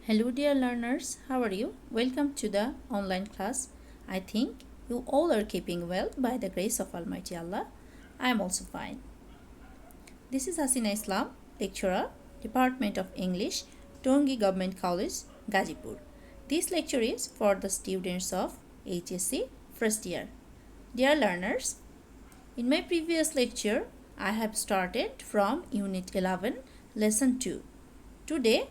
Hello dear learners, how are you? Welcome to the online class. I think you all are keeping well by the grace of Almighty Allah. I am also fine. This is Hasina Islam, lecturer, Department of English, Tongi Government College, Gazipur. This lecture is for the students of HSC first year. Dear learners, in my previous lecture, I have started from Unit 11, Lesson 2. Today,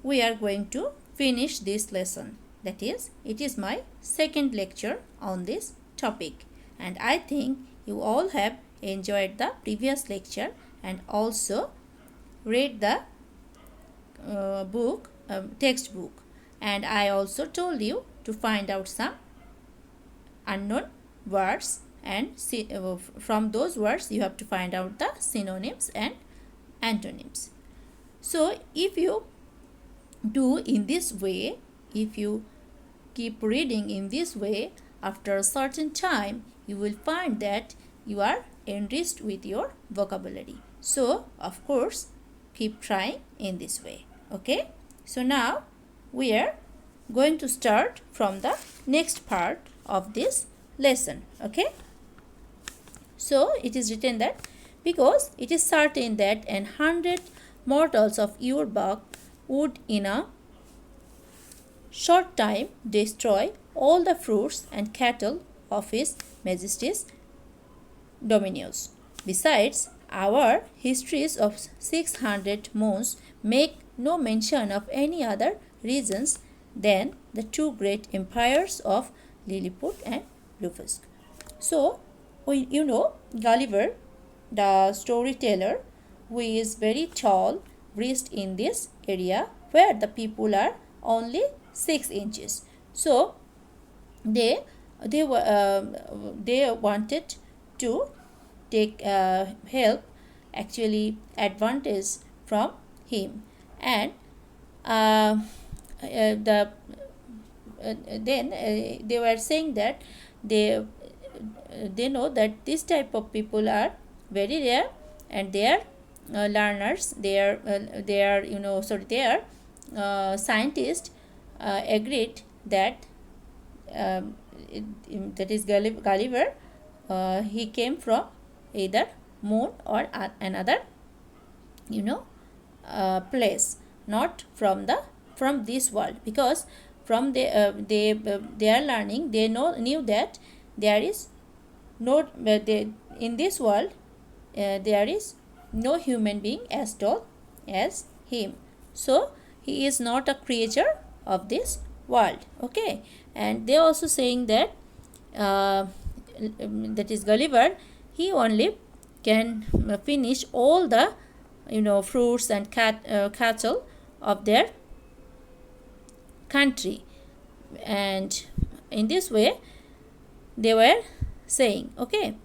we are going to finish this lesson. That is, it is my second lecture on this topic, and I think you all have enjoyed the previous lecture and also read the textbook, and I also told you to find out some unknown words, and from those words you have to find out the synonyms and antonyms. So if you do in this way, if you keep reading in this way, after a certain time you will find that you are enriched with your vocabulary. So of course keep trying in this way. Okay, so now we are going to start from the next part of this lesson. Okay, so it is written that because it is certain that 100 mortals of your bark would in a short time destroy all the fruits and cattle of His Majesty's dominions. Besides, our histories of 600 moons make no mention of any other regions than the two great empires of Lilliput and Blefuscu. So, you know Gulliver, the storyteller, who is very tall, reached in this area where the people are only 6 inches. So they wanted to take help, actually advantage from him, and then they were saying that they know that this type of people are very rare, and they are learners, they are scientists agreed that that is Gulliver, he came from either moon or another place, not from this world, because from they are learning, they knew that there is no in this world there is no human being as tall as him. So he is not a creature of this world. Okay, and they also saying that that is Gulliver, he only can finish all the fruits and cattle of their country, and in this way they were saying. Okay,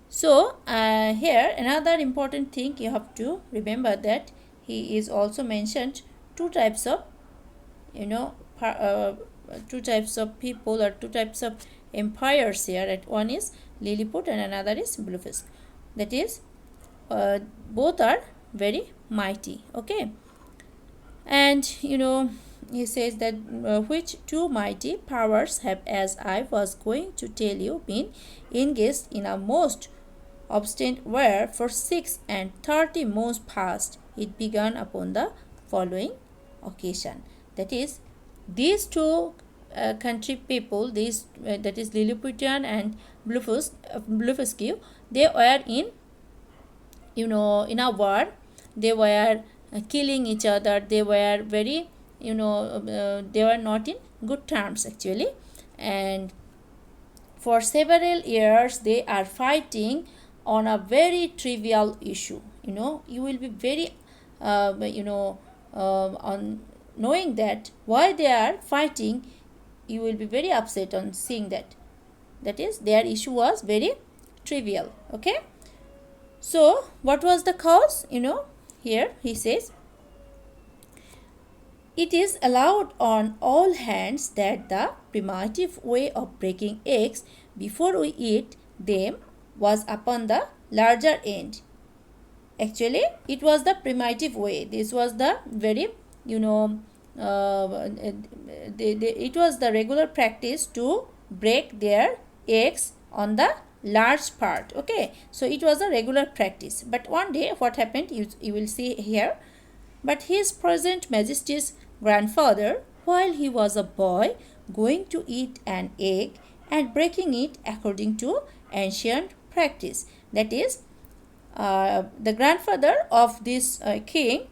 so here another important thing you have to remember, that he is also mentioned two types of two types of people or two types of empires here. One is Lilliput and another is Blefuscu. That is both are very mighty. Okay, and he says that which two mighty powers have, as I was going to tell you, been engaged in a most obstinate war for 36 moons past. It began upon the following occasion. That is, these two country people, these that is Lilliputian and Blefuscu, they were in in a war. They were killing each other. They were very they were not in good terms actually, and for several years they are fighting on a very trivial issue. You will be very on knowing that why they are fighting, you will be very upset on seeing that is their issue was very trivial. Okay, so what was the cause? Here he says, it is allowed on all hands that the primitive way of breaking eggs before we eat them was upon the larger end. Actually, it was the primitive way. This was the very it was the regular practice to break their eggs on the large part. Okay, so it was a regular practice. But one day what happened, you will see here. But his present majesty's grandfather, while he was a boy, going to eat an egg and breaking it according to ancient practice. That is, the grandfather of this king,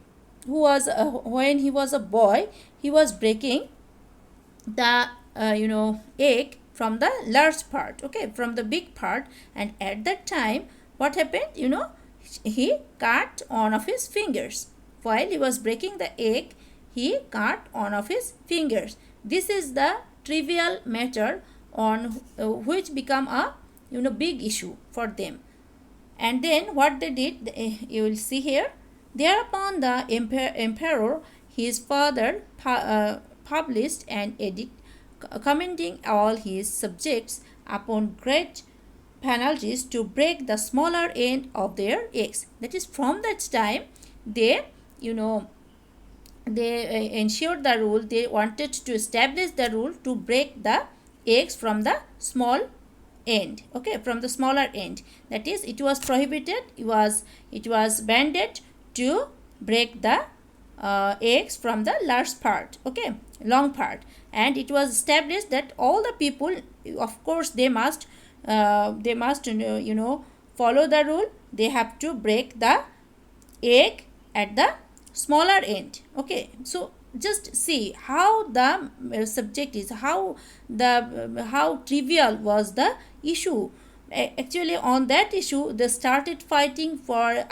who was when he was a boy, he was breaking the egg from the large part, okay, from the big part. And at that time what happened, he cut one of his fingers. While he was breaking the egg, he cut one of his fingers. This is the trivial matter on which become a big issue for them. And then what they did, you will see here. Thereupon the emperor, his father, published an edict commending all his subjects upon great penalties to break the smaller end of their eggs. That is, from that time they ensured the rule. They wanted to establish the rule to break the eggs from the small end, okay, from the smaller end. That is, it was prohibited, it was banned to break the eggs from the large part, okay, long part. And it was established that all the people, of course, they must follow the rule. They have to break the egg at the smaller end. Okay, so just see how the subject is, how trivial was the issue. Actually, on that issue they started fighting for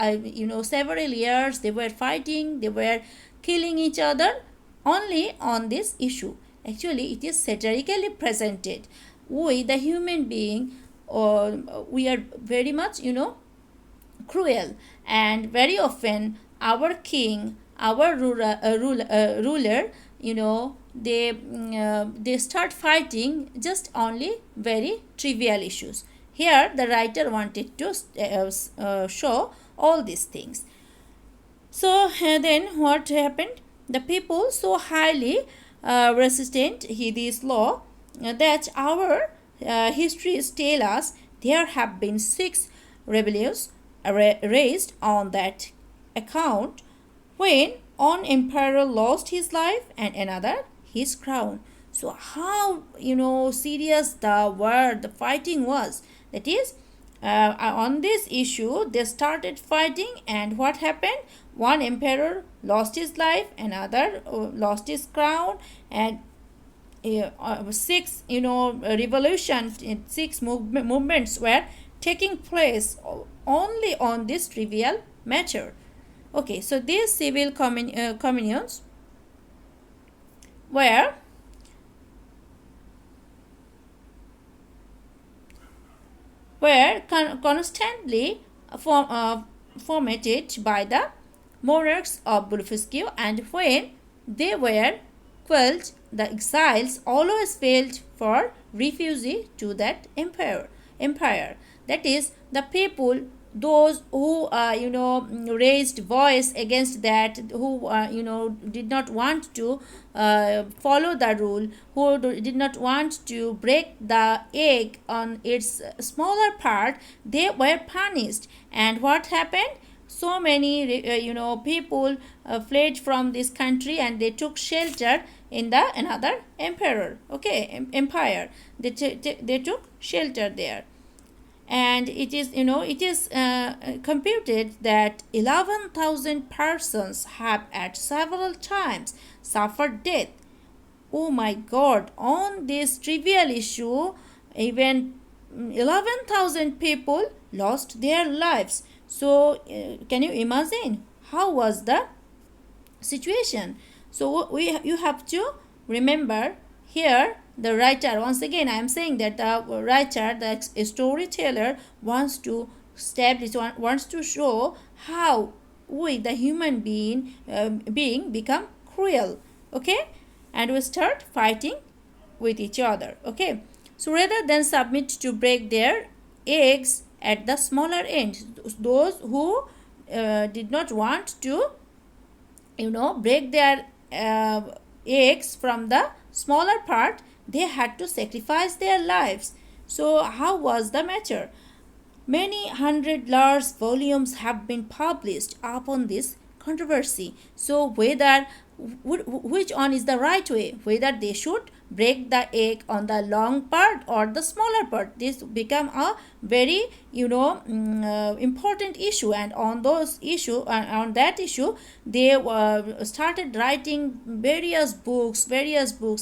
several years. They were fighting, they were killing each other only on this issue. Actually, it is satirically presented. We, the human being, we are very much cruel, and very often our king, our ruler, they start fighting just only very trivial issues. Here the writer wanted to show all these things. So then what happened? The people so highly resistant this law that our histories tell us there have been 6 rebellions raised on that account, when one emperor lost his life and another his crown. So how serious the fighting was. That is, on this issue they started fighting, and what happened? One emperor lost his life, another lost his crown, and 6 revolution, 6 movements were taking place only on this trivial matter. Okay, so these civil communions were constantly formatted by the monarchs of Blefuscu, and when they were quelled, the exiles always failed for refugee to that empire. That is, the people, those who raised voice against that, who did not want to follow the rule, who did not want to break the egg on its smaller part, they were punished. And what happened? So many people fled from this country, and they took shelter in the another empire. They took shelter there. And it is computed that 11,000 persons have at several times suffered death. Oh my God, on this trivial issue, even 11,000 people lost their lives. So can you imagine how was the situation? So you have to remember here. The writer, once again I am saying that the writer, the storyteller, wants to show how we, the human being become cruel. Okay, and we start fighting with each other. Okay, so rather than submit to break their eggs at the smaller end, those who did not want to break their eggs from the smaller part, they had to sacrifice their lives. So how was the matter? Many hundred large volumes have been published upon this controversy. So whether which one is the right way, whether they should break the egg on the long part or the smaller part, this become a very important issue. And on on that issue, they started writing various books,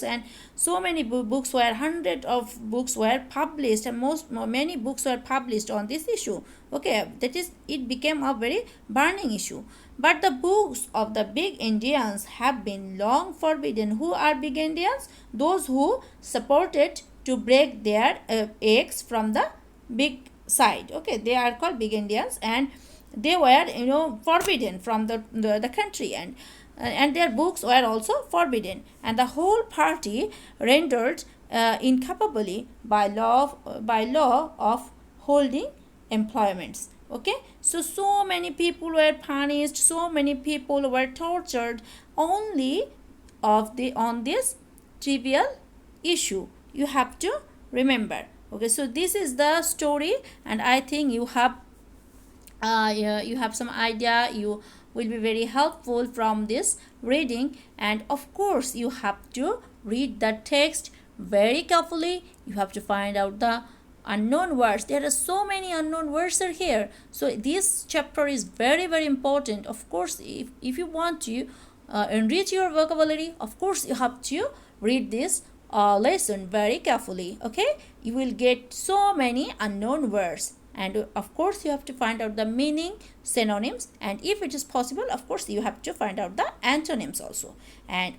and so many books were, hundreds of books were published, and many books were published on this issue. Okay, that is, it became a very burning issue. But the books of the big Indians have been long forbidden. Who are big Indians? Those who supported to break their eggs from the big side. Okay, they are called big Indians, and they were forbidden from the country, and their books were also forbidden, and the whole party rendered incapable by law of holding employments. Okay, so many people were punished, so many people were tortured only on this trivial issue. You have to remember. Okay, so this is the story, and I think you have you have some idea. You will be very helpful from this reading, and of course you have to read the text very carefully. You have to find out the unknown words. There are so many unknown words are here, so this chapter is very important. Of course, if you want to enrich your vocabulary, of course you have to read this lesson very carefully. Okay, you will get so many unknown words, and of course you have to find out the meaning, synonyms, and if it is possible, of course you have to find out the antonyms also. And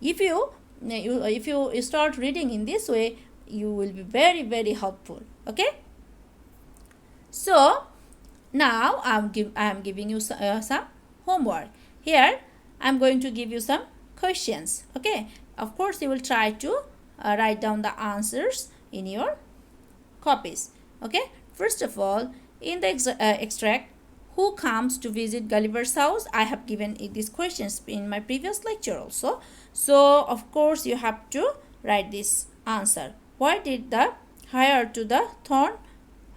if you start reading in this way, you will be very helpful. Okay, so now I am giving you some homework. Here I am going to give you some questions. Okay, of course you will try to write down the answers in your copies. Okay, first of all, in the extract, who comes to visit Gulliver's house? I have given these questions in my previous lecture also. So of course you have to write this answer. Why did the hire to the thorn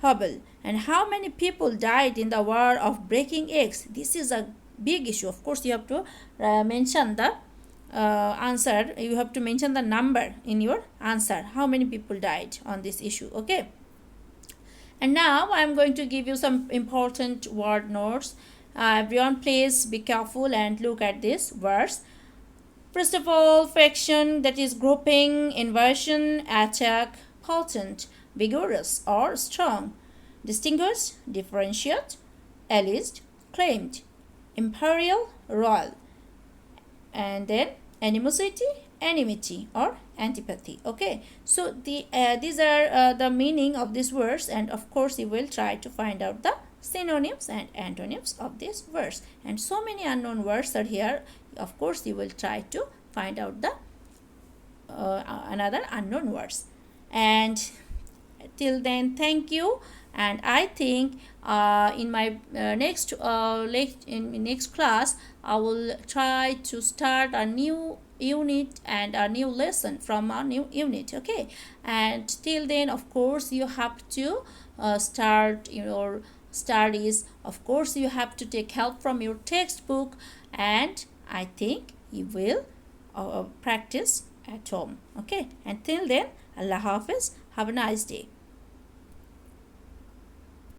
hobble? And how many people died in the war of breaking eggs? This is a big issue. Of course you have to mention the answer. You have to mention the number in your answer. How many people died on this issue? Okay. And now I am going to give you some important word notes. Everyone, please be careful and look at this words. First of all, fraction, that is grouping, inversion, attack, potent, vigorous or strong, distinguished, differentiate, alleged, claimed, imperial, royal, and then animosity, enmity or antipathy. Okay, so these are the meaning of these words, and of course you will try to find out the synonyms and antonyms of these words. And so many unknown words are here. Of course you will try to find out the another unknown words. And till then, thank you. And I think in my next class I will try to start a new unit and a new lesson from a new unit. Okay, and till then, of course you have to start your studies. Of course you have to take help from your textbook, and I think you will practice at home. Okay, until then, Allah Hafiz, have a nice day.